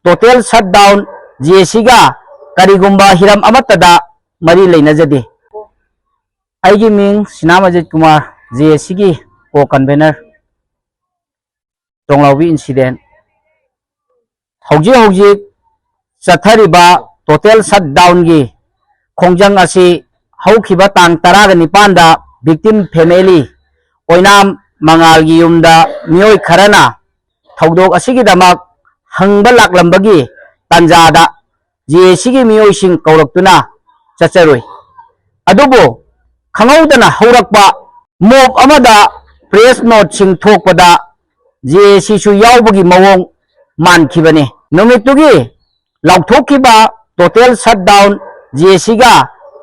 total shutdown GSC ga karigumba hiram amattada mari leinajade aigi ming Sinamajit Kumar GSC gi co-convener Tonglaubi incident hauji chathariba total shutdown gi khongjang asi haukiba tang 19 da victim family oinam mangal gi yumda mioi kharana thaudok asigi damak hangba laklambagi tanjada GSC gi mioi sing kauraktuna chacharoi adubo khangawdana haurakpa mob amada press note sing thokpada GSC su yaubagi mawong mankhibane numitugi lauthokiba total shutdown GSC ga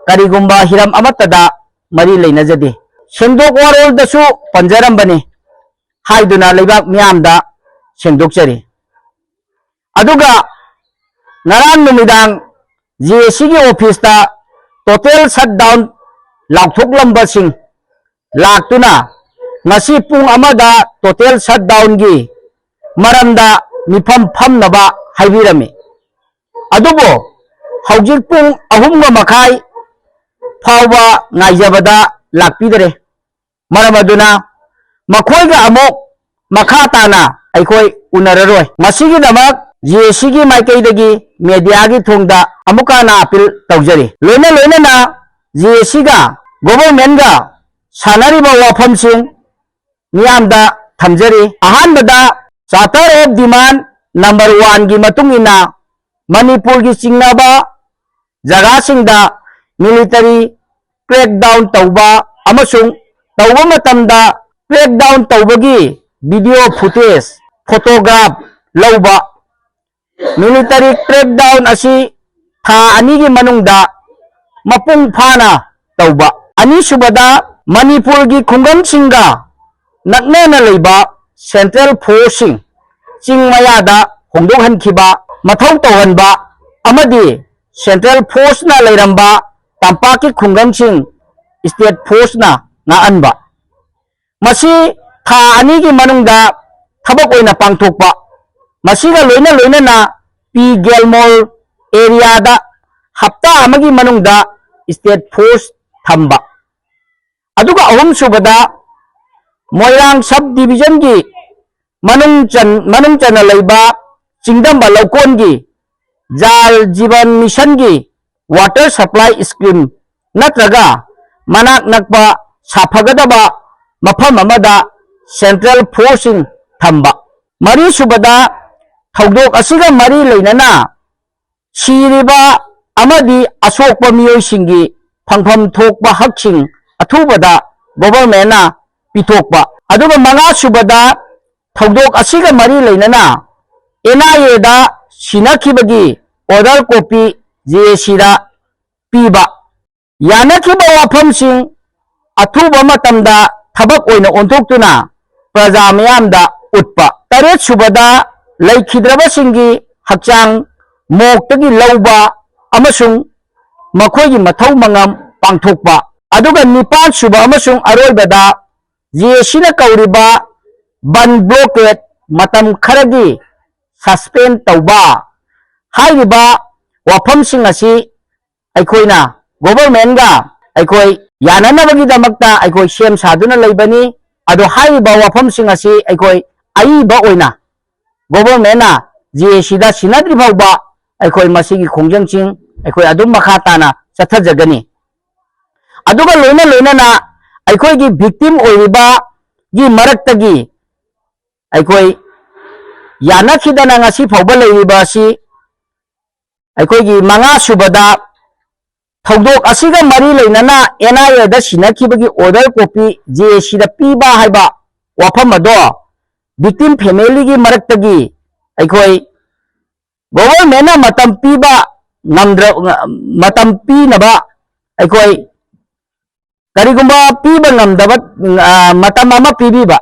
karigumba hiram amatada mari leinajade sendok warol dasu panjarambane haiduna leibak miyamda sendokchari aduga naran numidang GSC gi office ta total shutdown lauthoklambar sing laktuna ngasi pung amada total shutdown gi maramda mifam phamnaba haibirame adubo haujik pung 3:30 fawba ngaijabada lakpidare maramaduna makhoiga amok makhatana aikoi unararoi masigi damak GSC gi maikaidagi media gi thongda amukana appeal tawjari loina na GSC ga government ga sanariba wafam sing miyamda thamjari ahanbada charter of demand number 1 gi matungina Manipur gi chingnaba jaga singda military crackdown tawba amasung tawba matamda crackdown tawbagi video footage photograph lawba military crackdown asi tha ani gi manungda mapung phana tawba ani subada Manipur gi khungam singa naknena leiba central forcing chingmayada hongdok hankiba mathau tawhanba amadi central force na leiramba tampaki khungam sing state force na anba masi tha ani gi manungda thabak oina pangthokpa masiga loina na P Gelmore area da hapta amagi manungda state force thamba aduga ahum subada Moirang sub division gi manung chana leiba chingdamba laukon gi Jal Jivan Mission gi water supply scheme natraga manak nakpa safagadaba mafam amada central forcing thamba mari subada thaudok asiga mari leinana siriba amadi asokpa miyoi singi phangpham thokpa haksing athubada government na pitokpa aduga manga subada thaudok asiga mari leinana NIA da sinakibagi order copy GSC da piba yanakiba wafam sing athuba matamda thabak oina ontoktuna praja mayamda utpa taret subada leikidraba singi hakchang moktagi lawba amasung makhoigi mathau mangam pangthokpa aduga nipan suba amasung aroibada GSC na kauriba ban blockade matam kharagi suspend tawba hairiba wafam sing asi aikoina government ga aikoi yananabagi damakta aikoi sem saduna leibani ado hairiba wafam sing asi aikoi aiba oina government na GSC da sinadri phawba aikoi masigi khongjang sing aikoi adum makha tana chathajagani aduga loina na aikoi gi victim oiriba gi maraktagi aikoi yanakidana ngasi phawba leiriba si aikoi gi manga subada thaudok asiga mari leinana NIA da sinakibagi order copy GSC da piba haiba wafam ado victim family gi maraktagi aikoi government na matam piba ngamdra matam pinaba aikoi karigumba piba ngamdaba matam ama pibiba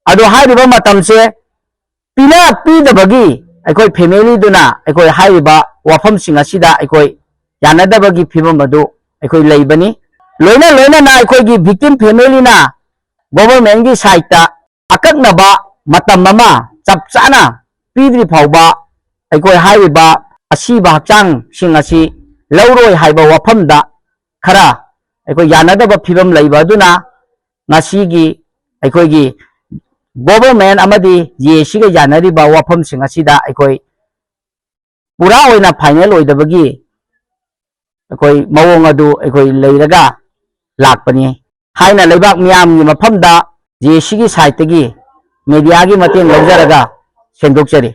ado hairiba matamse pina pidabagi aikoi family duna aikoi hairiba wafam sing asida aikoi yanadabagi phibam adu aikoi leibani loina na aikoi gi victim family na government gi side ta akaknaba matam mama chapchana pidri phawba ꯑꯩꯈꯣꯏ ꯍꯥꯏꯔꯤꯕ ꯑꯁꯤꯕ ꯍꯛꯆꯥꯡꯁꯤꯡ ꯑꯁꯤ ꯂꯧꯔꯣꯏ ꯍꯥꯏꯕ ꯋꯥꯐꯝꯗ ꯈꯔ ꯑꯩꯈꯣꯏ ꯌꯥꯅꯗꯕ ꯐꯤꯕꯝ ꯂꯩꯕ ꯑꯗꯨꯅ ꯉꯁꯤꯒꯤ ꯑꯩꯈꯣꯏꯒꯤ ꯒꯣꯚꯔꯟꯃꯦꯟꯠ ꯑꯃꯗꯤ ꯖꯦꯑꯦꯁꯤꯒ ꯌꯥꯅꯔꯤꯕ ꯋꯥꯐꯝꯁꯤꯡ ꯑꯁꯤꯗ ꯑꯩꯈꯣꯏ ꯄꯨꯔꯥ ꯑꯣꯏꯅ ꯐꯥꯏꯅꯦꯜ ꯑꯣꯏꯗꯕꯒꯤ ꯑꯩꯈꯣꯏ ꯃꯑꯣꯡ ꯑꯗꯨ ꯑꯩꯈꯣꯏ ꯂꯩꯔꯒ ꯂꯥꯛꯄꯅꯤ ꯍꯥꯏꯅ ꯂꯩꯕꯥꯛ ꯃꯤꯌꯥꯝꯒꯤ ꯃꯐꯝꯗ ꯖꯦꯑꯦꯁꯤꯒꯤ ꯁꯥꯏꯠꯇꯒꯤ ꯃꯦꯗꯤꯌꯥꯒꯤ ꯃꯇꯦꯡ ꯂꯧꯖꯔꯒ ꯁꯦꯡꯗꯣꯛꯆꯔꯤ